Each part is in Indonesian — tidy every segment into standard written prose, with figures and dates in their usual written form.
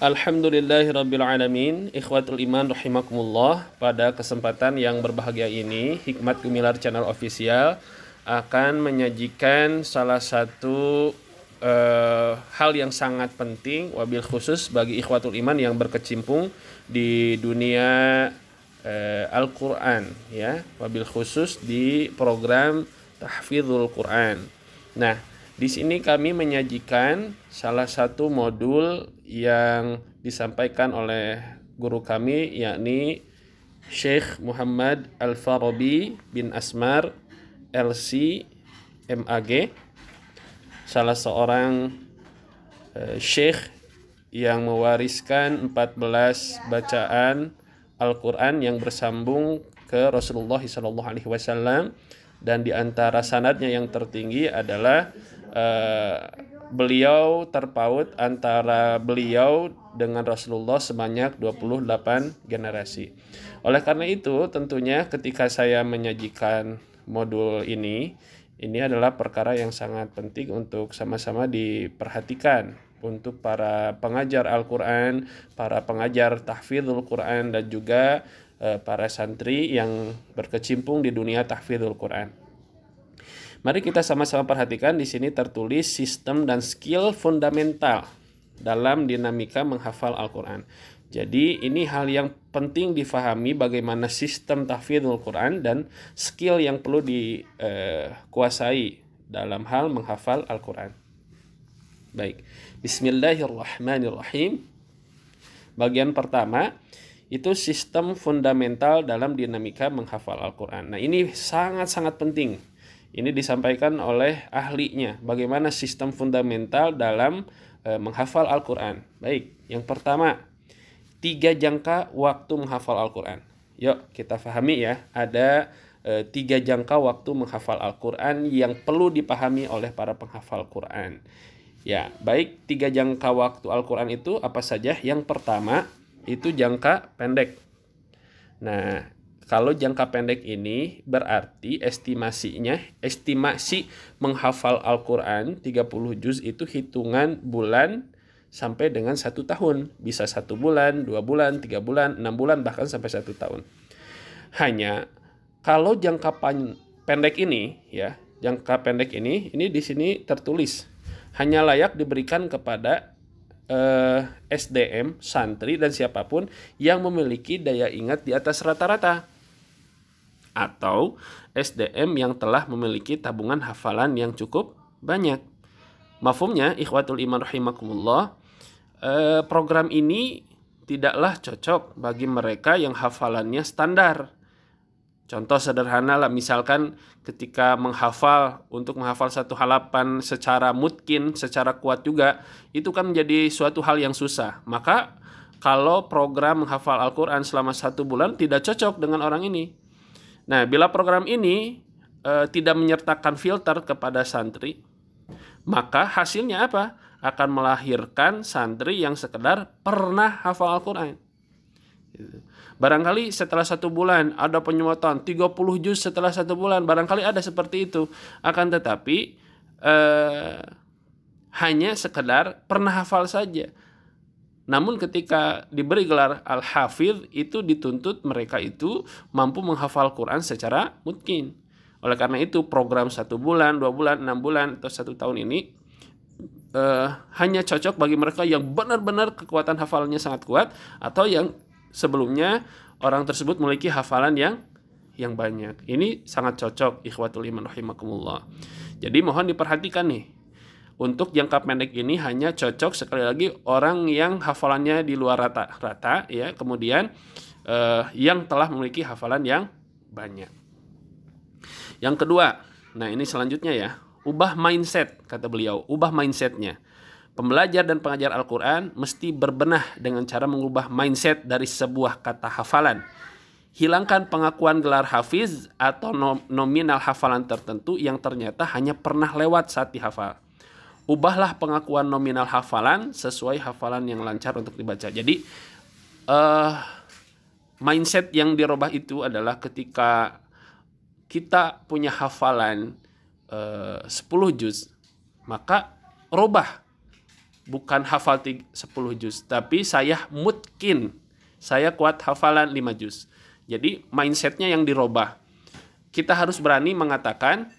Alhamdulillahirrabbilalamin. Ikhwatul iman rahimakumullah. Pada kesempatan yang berbahagia ini, Hikmat Gumilar Channel Official akan menyajikan salah satu hal yang sangat penting, wabil khusus bagi ikhwatul iman yang berkecimpung di dunia Al-Quran, ya, wabil khusus di program Tahfidzul Quran. Nah, di sini kami menyajikan salah satu modul yang disampaikan oleh guru kami, yakni Syekh Muhammad Al-Farabi bin Asmar LC MAG, salah seorang syekh yang mewariskan 14 bacaan Al-Quran yang bersambung ke Rasulullah SAW, dan di antara sanadnya yang tertinggi adalah beliau terpaut antara beliau dengan Rasulullah sebanyak 28 generasi. Oleh karena itu, tentunya ketika saya menyajikan modul ini adalah perkara yang sangat penting untuk sama-sama diperhatikan untuk para pengajar Al-Quran, para pengajar tahfidzul Quran, dan juga para santri yang berkecimpung di dunia tahfidzul Quran. Mari kita sama-sama perhatikan, di sini tertulis sistem dan skill fundamental dalam dinamika menghafal Al-Quran. Jadi ini hal yang penting difahami, bagaimana sistem tahfidzul Quran dan skill yang perlu dikuasai dalam hal menghafal Al-Quran. Baik, bismillahirrahmanirrahim. Bagian pertama itu sistem fundamental dalam dinamika menghafal Al-Quran. Nah, ini sangat-sangat penting. Ini disampaikan oleh ahlinya, bagaimana sistem fundamental dalam menghafal Al-Quran. Baik, yang pertama, 3 jangka waktu menghafal Al-Quran. Yuk kita pahami ya, ada 3 jangka waktu menghafal Al-Quran yang perlu dipahami oleh para penghafal Quran. Ya, baik, 3 jangka waktu Al-Quran itu apa saja? Yang pertama, itu jangka pendek. Nah, kalau jangka pendek ini berarti estimasi menghafal Al-Quran 30 juz itu hitungan bulan sampai dengan 1 tahun. Bisa 1 bulan, 2 bulan, 3 bulan, 6 bulan, bahkan sampai 1 tahun. Hanya kalau jangka pendek ini, ya, jangka pendek ini di sini tertulis hanya layak diberikan kepada SDM, santri, dan siapapun yang memiliki daya ingat di atas rata-rata, atau SDM yang telah memiliki tabungan hafalan yang cukup banyak. Mafhumnya, ikhwatul iman rahimakumullah, program ini tidaklah cocok bagi mereka yang hafalannya standar. Contoh sederhana lah, misalkan ketika untuk menghafal 1 halaman secara mutkin, secara kuat juga, itu kan menjadi suatu hal yang susah. Maka kalau program menghafal Al-Quran selama 1 bulan tidak cocok dengan orang ini. Nah, bila program ini tidak menyertakan filter kepada santri, maka hasilnya apa? Akan melahirkan santri yang sekedar pernah hafal Al-Quran. Barangkali setelah 1 bulan ada penyuatan 30 juz setelah 1 bulan, barangkali ada seperti itu. Akan tetapi hanya sekedar pernah hafal saja. Namun ketika diberi gelar Al-Hafidh, itu dituntut mereka itu mampu menghafal Quran secara mutkin. Oleh karena itu program 1 bulan, 2 bulan, 6 bulan, atau 1 tahun ini hanya cocok bagi mereka yang benar-benar kekuatan hafalannya sangat kuat, atau yang sebelumnya orang tersebut memiliki hafalan yang banyak. Ini sangat cocok, ikhwatul iman rahimakumullah. Jadi mohon diperhatikan nih. Untuk jangka pendek ini hanya cocok, sekali lagi, orang yang hafalannya di luar rata-rata, ya, kemudian yang telah memiliki hafalan yang banyak. Yang kedua, nah ini selanjutnya ya, ubah mindset, kata beliau, ubah mindsetnya. Pembelajar dan pengajar Al-Quran mesti berbenah dengan cara mengubah mindset dari sebuah kata hafalan. Hilangkan pengakuan gelar hafiz atau nominal hafalan tertentu yang ternyata hanya pernah lewat saat dihafal. Ubahlah pengakuan nominal hafalan sesuai hafalan yang lancar untuk dibaca. Jadi mindset yang dirubah itu adalah ketika kita punya hafalan 10 juz, maka rubah bukan hafal 10 juz, tapi saya mungkin, saya kuat hafalan 5 juz. Jadi mindsetnya yang dirubah. Kita harus berani mengatakan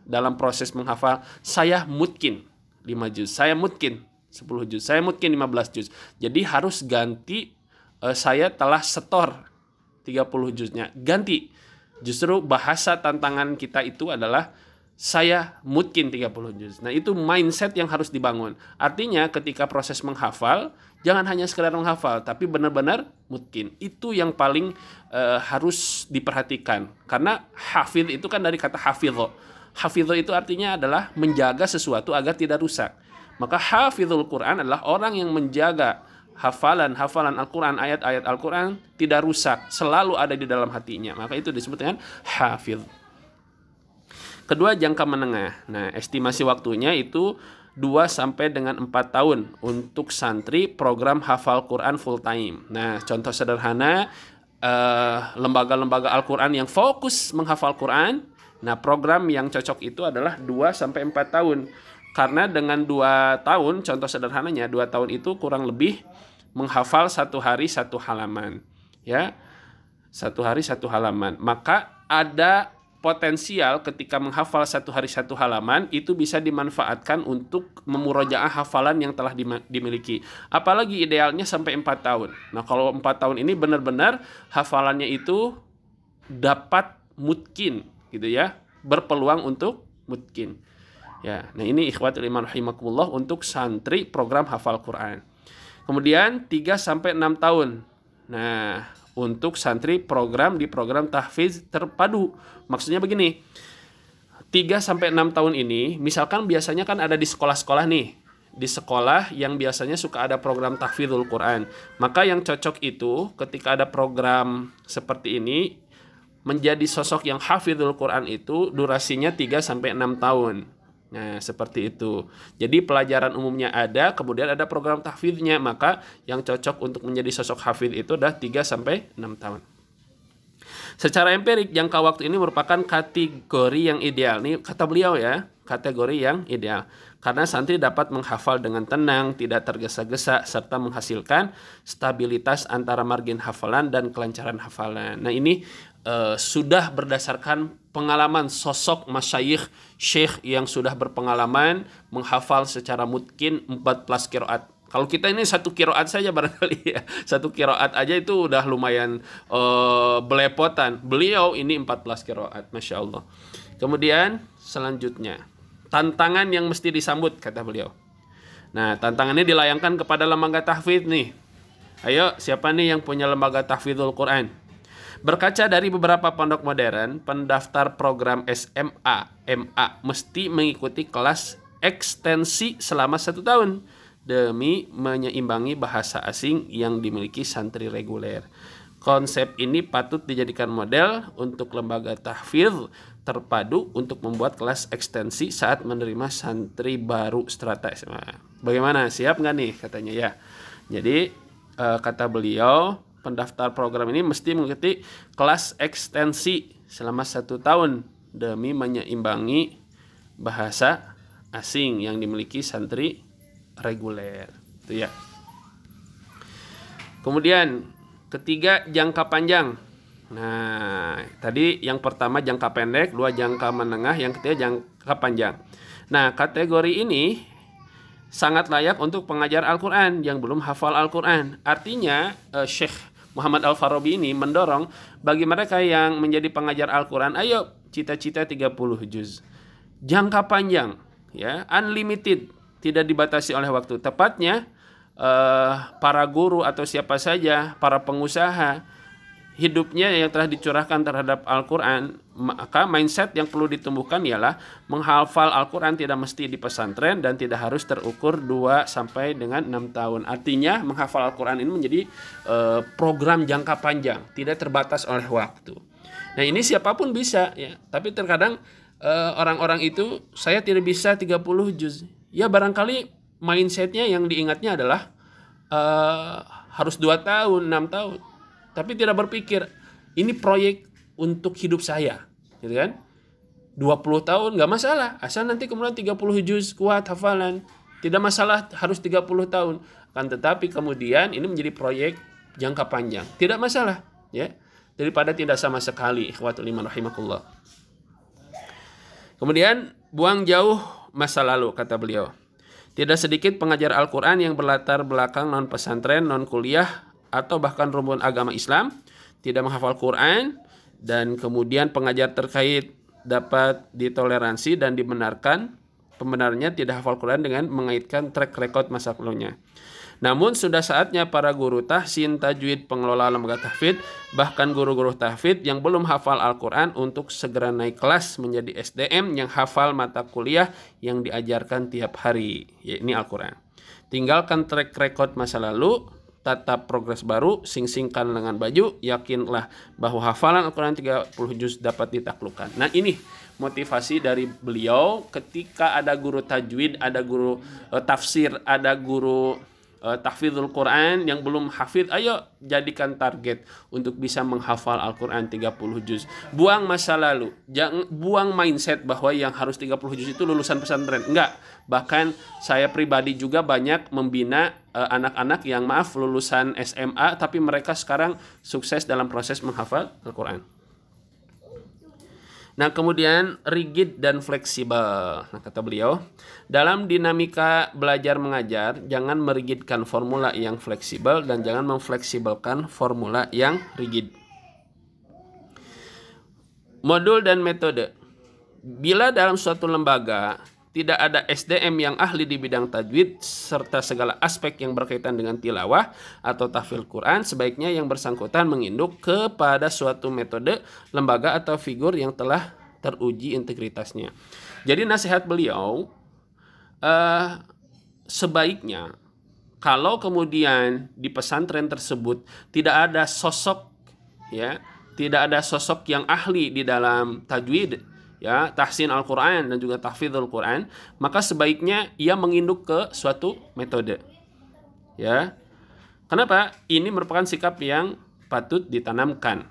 dalam proses menghafal, saya mungkin 5 juz, saya mungkin 10 juz, saya mungkin 15 juz. Jadi harus ganti saya telah setor 30 juznya. Ganti. Justru bahasa tantangan kita itu adalah saya mungkin 30 juz. Nah, itu mindset yang harus dibangun. Artinya ketika proses menghafal, jangan hanya sekedar menghafal, tapi benar-benar mungkin. Itu yang paling harus diperhatikan. Karena hafidh itu kan dari kata hafidho. Hafidho itu artinya adalah menjaga sesuatu agar tidak rusak. Maka hafidhul Quran adalah orang yang menjaga hafalan Al-Quran, ayat-ayat Al-Quran tidak rusak, selalu ada di dalam hatinya. Maka itu disebut dengan hafidh. Kedua, jangka menengah. Nah, estimasi waktunya itu 2 sampai dengan 4 tahun untuk santri program hafal Quran full time. Nah, contoh sederhana, lembaga-lembaga Al-Quran yang fokus menghafal Quran. Nah, program yang cocok itu adalah 2 sampai 4 tahun. Karena dengan 2 tahun, contoh sederhananya 2 tahun itu kurang lebih menghafal 1 hari 1 halaman. Ya, 1 hari 1 halaman. Maka ada potensial ketika menghafal 1 hari 1 halaman itu bisa dimanfaatkan untuk memurojaah hafalan yang telah dimiliki. Apalagi idealnya sampai 4 tahun. Nah, kalau 4 tahun ini benar-benar hafalannya itu dapat mungkin gitu ya, berpeluang untuk mungkin. Ya, nah ini ikhwatul iman rahimakumullah untuk santri program hafal Quran. Kemudian 3 sampai 6 tahun. Nah, untuk santri program di program tahfiz terpadu. Maksudnya begini, 3 sampai 6 tahun ini, misalkan biasanya kan ada di sekolah-sekolah nih. Di sekolah yang biasanya suka ada program tahfidzul Quran. Maka yang cocok itu ketika ada program seperti ini, menjadi sosok yang hafizul Quran itu durasinya 3 sampai 6 tahun. Nah, seperti itu. Jadi pelajaran umumnya ada, kemudian ada program tahfidznya, maka yang cocok untuk menjadi sosok hafidz itu adalah 3 sampai 6 tahun. Secara empirik, jangka waktu ini merupakan kategori yang ideal. Ini kata beliau ya, kategori yang ideal. Karena santri dapat menghafal dengan tenang, tidak tergesa-gesa, serta menghasilkan stabilitas antara margin hafalan dan kelancaran hafalan. Nah, ini sudah berdasarkan pengalaman sosok masyayikh syekh yang sudah berpengalaman menghafal secara mungkin 14 qiraat. Kalau kita ini 1 qiraat saja barangkali ya. 1 qiraat aja itu udah lumayan belepotan. Beliau ini 14 qiraat, Masya Allah. Kemudian selanjutnya, tantangan yang mesti disambut, kata beliau. Nah, tantangannya dilayangkan kepada lembaga tahfidz nih. Ayo, siapa nih yang punya lembaga tahfidzul Quran? Berkaca dari beberapa pondok modern, pendaftar program SMA, MA mesti mengikuti kelas ekstensi selama 1 tahun demi menyeimbangi bahasa asing yang dimiliki santri reguler. Konsep ini patut dijadikan model untuk lembaga tahfidz terpadu untuk membuat kelas ekstensi saat menerima santri baru strata SMA. Bagaimana? Siap nggak nih? Katanya ya. Jadi kata beliau, pendaftar program ini mesti mengikuti kelas ekstensi selama 1 tahun demi menyeimbangi bahasa asing yang dimiliki santri reguler. Itu ya. Kemudian ketiga, jangka panjang. Nah, tadi yang pertama jangka pendek, 2 jangka menengah, yang ketiga jangka panjang. Nah, kategori ini sangat layak untuk pengajar Al-Quran yang belum hafal Al-Quran. Artinya Syekh Muhammad Al-Farabi ini mendorong bagi mereka yang menjadi pengajar Al-Quran, ayo cita-cita 30 juz. Jangka panjang, ya, unlimited, tidak dibatasi oleh waktu. Tepatnya para guru atau siapa saja, para pengusaha, hidupnya yang telah dicurahkan terhadap Al-Quran, maka mindset yang perlu ditumbuhkan ialah menghafal Al-Quran tidak mesti di pesantren dan tidak harus terukur 2 sampai dengan 6 tahun. Artinya menghafal Al-Quran ini menjadi program jangka panjang, tidak terbatas oleh waktu. Nah, ini siapapun bisa ya, tapi terkadang orang-orang itu saya tidak bisa 30 juz. Ya barangkali mindsetnya yang diingatnya adalah harus 2 tahun, 6 tahun. Tapi tidak berpikir ini proyek untuk hidup saya, gitu kan? 20 tahun nggak masalah, asal nanti kemudian 30 juz kuat hafalan. Tidak masalah harus 30 tahun. Kan tetapi kemudian ini menjadi proyek jangka panjang. Tidak masalah, ya. Daripada tidak sama sekali, ikhwatul iman rahimakumullah. Kemudian buang jauh masa lalu, kata beliau. Tidak sedikit pengajar Al-Quran yang berlatar belakang non pesantren, non kuliah, atau bahkan rumpun agama Islam, tidak menghafal Quran, dan kemudian pengajar terkait dapat ditoleransi dan dibenarkan pembenarnya tidak hafal Quran dengan mengaitkan track record masa lalunya. Namun sudah saatnya para guru tahsin, tajwid, pengelola lembaga tahfidz, bahkan guru-guru tahfidz yang belum hafal Al-Quran untuk segera naik kelas menjadi SDM yang hafal mata kuliah yang diajarkan tiap hari, yaitu Al-Quran. Tinggalkan track record masa lalu, tatap progres baru, sing-singkan lengan baju, yakinlah bahwa hafalan Al-Quran 30 juz dapat ditaklukkan. Nah ini motivasi dari beliau ketika ada guru tajwid, ada guru tafsir, ada guru tahfidzul Quran yang belum hafidz, ayo jadikan target untuk bisa menghafal Al-Quran 30 juz. Buang masa lalu, jangan buang mindset bahwa yang harus 30 juz itu lulusan pesantren. Enggak, bahkan saya pribadi juga banyak membina anak-anak yang lulusan SMA tapi mereka sekarang sukses dalam proses menghafal Al-Quran. Nah kemudian rigid dan fleksibel. Nah kata beliau, dalam dinamika belajar mengajar jangan merigidkan formula yang fleksibel dan jangan memfleksibelkan formula yang rigid. Modul dan metode. Bila dalam suatu lembaga tidak ada SDM yang ahli di bidang tajwid serta segala aspek yang berkaitan dengan tilawah atau tahfidz Quran, sebaiknya yang bersangkutan menginduk kepada suatu metode, lembaga atau figur yang telah teruji integritasnya. Jadi nasihat beliau, sebaiknya kalau kemudian di pesantren tersebut tidak ada sosok, ya, tidak ada sosok yang ahli di dalam tajwid, ya, tahsin Al-Quran dan juga tahfidzul Quran, maka sebaiknya ia menginduk ke suatu metode, ya. Kenapa? Ini merupakan sikap yang patut ditanamkan,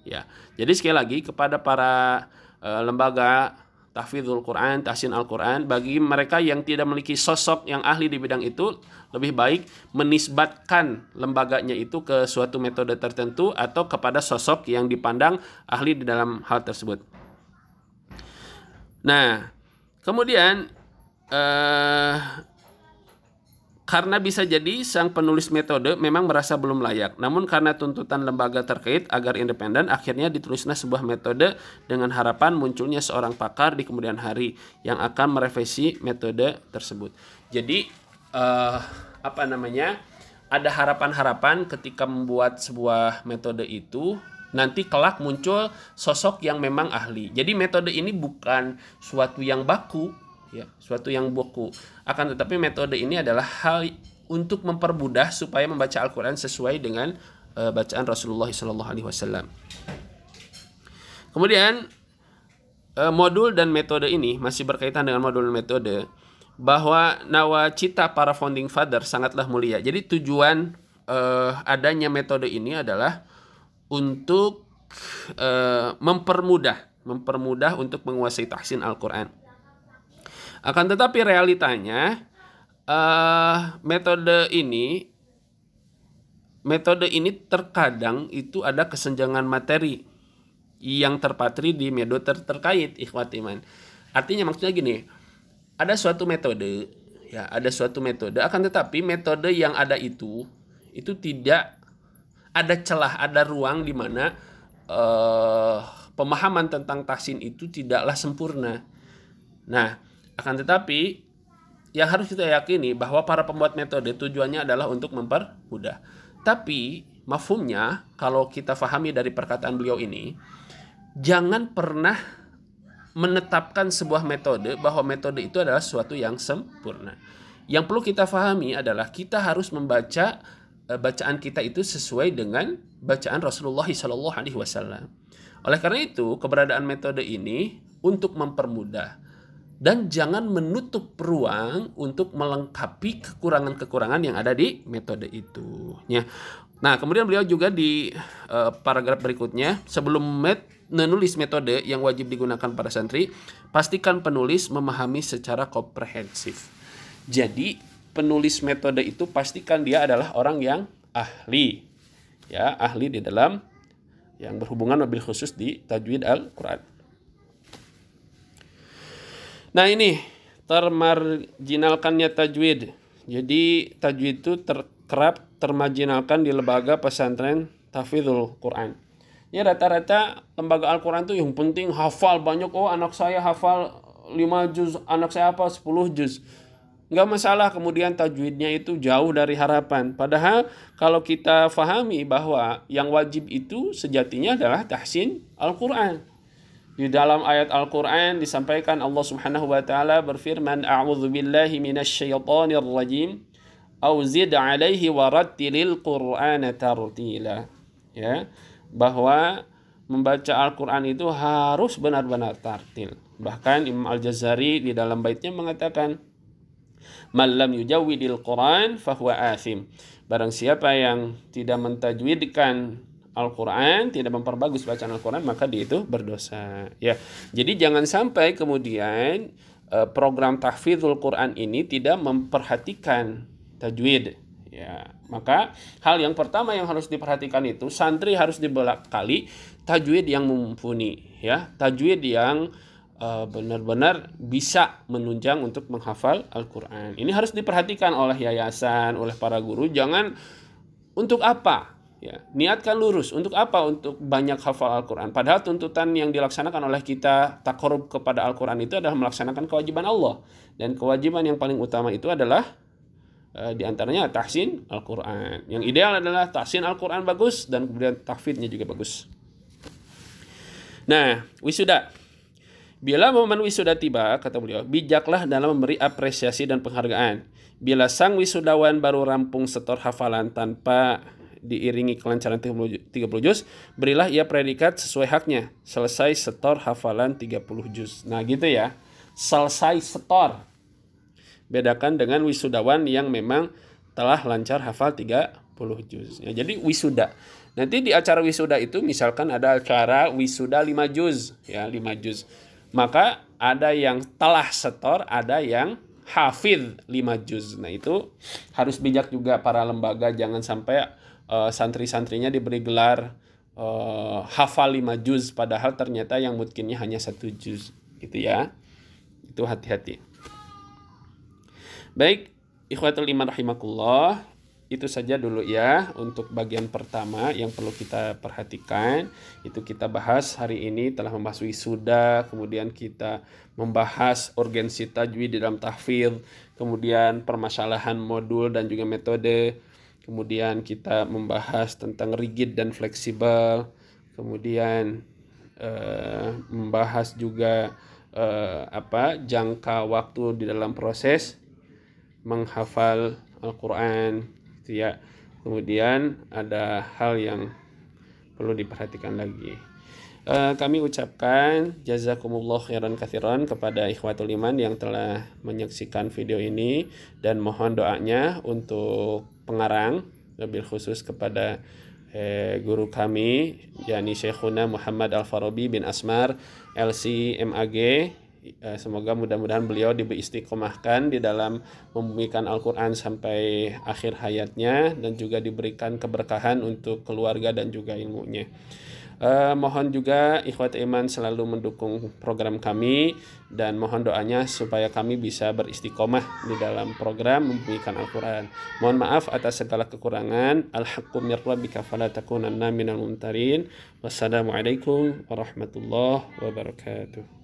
ya. Jadi sekali lagi kepada para lembaga tahfidzul Quran, tahsin Al-Quran, bagi mereka yang tidak memiliki sosok yang ahli di bidang itu, lebih baik menisbatkan lembaganya itu ke suatu metode tertentu atau kepada sosok yang dipandang ahli di dalam hal tersebut. Nah, kemudian karena bisa jadi sang penulis metode memang merasa belum layak, namun karena tuntutan lembaga terkait agar independen, akhirnya ditulisnya sebuah metode dengan harapan munculnya seorang pakar di kemudian hari yang akan merevisi metode tersebut. Jadi ada harapan-harapan ketika membuat sebuah metode itu nanti kelak muncul sosok yang memang ahli. Jadi metode ini bukan suatu yang baku, ya, suatu yang baku. Akan tetapi metode ini adalah hal untuk mempermudah supaya membaca Al-Quran sesuai dengan bacaan Rasulullah SAW. Kemudian modul dan metode ini masih berkaitan dengan modul dan metode, bahwa nawacita para founding father sangatlah mulia. Jadi tujuan adanya metode ini adalah untuk mempermudah untuk menguasai tahsin Al-Quran. Akan tetapi realitanya metode ini terkadang itu ada kesenjangan materi yang terpatri di metode terkait, ikhwati iman. Artinya maksudnya gini, ada suatu metode, ya, ada suatu metode, akan tetapi metode yang ada itu tidak ada celah, ada ruang di mana pemahaman tentang tahsin itu tidaklah sempurna. Nah, akan tetapi yang harus kita yakini bahwa para pembuat metode tujuannya adalah untuk mempermudah. Tapi mafhumnya kalau kita fahami dari perkataan beliau ini, jangan pernah menetapkan sebuah metode bahwa metode itu adalah sesuatu yang sempurna. Yang perlu kita fahami adalah kita harus membaca bacaan kita itu sesuai dengan bacaan Rasulullah SAW. Oleh karena itu, keberadaan metode ini untuk mempermudah dan jangan menutup ruang untuk melengkapi kekurangan-kekurangan yang ada di metode itu. Nah, kemudian beliau juga di paragraf berikutnya, sebelum menulis metode yang wajib digunakan para santri, pastikan penulis memahami secara komprehensif. Jadi penulis metode itu pastikan dia adalah orang yang ahli, ya, ahli di dalam yang berhubungan mobil khusus di tajwid Al-Quran. Nah ini termarginalkannya tajwid. Jadi tajwid itu kerap termarginalkan di lembaga pesantren tahfidzul Quran. Ya rata-rata lembaga Al-Quran tuh yang penting hafal banyak. Oh anak saya hafal 5 juz, anak saya hafal 10 juz. Nggak masalah kemudian tajwidnya itu jauh dari harapan. Padahal kalau kita fahami bahwa yang wajib itu sejatinya adalah tahsin Al-Quran. Di dalam ayat Al-Quran disampaikan Allah Subhanahu wa taala berfirman, "A'udzu billahi minasyaitonir rajim, au zid 'alaihi warattilil Qur'ana tartila." Ya, bahwa membaca Al-Quran itu harus benar-benar tartil. Bahkan Imam Al-Jazari di dalam baitnya mengatakan, "Man lam yujawwidil Quran fahuwa athim." Barang siapa yang tidak mentajwidkan Al-Quran, tidak memperbagus bacaan Al-Quran, maka dia itu berdosa. Ya, jadi jangan sampai kemudian program tahfidzul Quran ini tidak memperhatikan tajwid. Ya, maka hal yang pertama yang harus diperhatikan itu santri harus dibekali tajwid yang mumpuni, ya, tajwid yang benar-benar bisa menunjang untuk menghafal Al-Quran. Ini harus diperhatikan oleh yayasan, oleh para guru. Jangan untuk apa? Ya, niatkan lurus. Untuk apa? Untuk banyak hafal Al-Quran. Padahal tuntutan yang dilaksanakan oleh kita taqarrub kepada Al-Quran itu adalah melaksanakan kewajiban Allah. Dan kewajiban yang paling utama itu adalah di antaranya tahsin Al-Quran. Yang ideal adalah tahsin Al-Quran bagus dan kemudian tahfidnya juga bagus. Nah, wisuda. Bila momen wisuda tiba, kata beliau, bijaklah dalam memberi apresiasi dan penghargaan. Bila sang wisudawan baru rampung setor hafalan tanpa diiringi kelancaran 30 juz, berilah ia predikat sesuai haknya. Selesai setor hafalan 30 juz. Nah gitu ya, selesai setor. Bedakan dengan wisudawan yang memang telah lancar hafal 30 juz. Ya, jadi wisuda. Nanti di acara wisuda itu misalkan ada acara wisuda 5 juz, ya 5 juz. Maka ada yang telah setor, ada yang hafidh 5 juz. Nah itu harus bijak juga para lembaga, jangan sampai santri-santrinya diberi gelar hafal 5 juz padahal ternyata yang mungkinnya hanya 1 juz gitu ya. Itu hati-hati. Baik, ikhwatul iman rahimakumullah, itu saja dulu ya untuk bagian pertama yang perlu kita perhatikan. Itu kita bahas hari ini, telah membahas wisuda, kemudian kita membahas urgensi tajwid di dalam tahfidz, kemudian permasalahan modul dan juga metode, kemudian kita membahas tentang rigid dan fleksibel, kemudian membahas juga jangka waktu di dalam proses menghafal Al-Quran gitu ya. Kemudian ada hal yang perlu diperhatikan lagi. Kami ucapkan jazakumullah khairan katsiran kepada ikhwatul iman yang telah menyaksikan video ini, dan mohon doanya untuk pengarang, lebih khusus kepada guru kami yakni Syekhuna Muhammad Al-Farabi bin Asmar LC MAG. Semoga mudah-mudahan beliau diberi istiqomahkan di dalam membumikan Al-Quran sampai akhir hayatnya, dan juga diberikan keberkahan untuk keluarga dan juga ilmunya. Mohon juga ikhwat iman selalu mendukung program kami, dan mohon doanya supaya kami bisa beristiqomah di dalam program membumikan Al-Quran. Mohon maaf atas segala kekurangan. Al-haqqu mir rabbika fala takunanna minal mumtarin. Wassalamualaikum warahmatullahi wabarakatuh.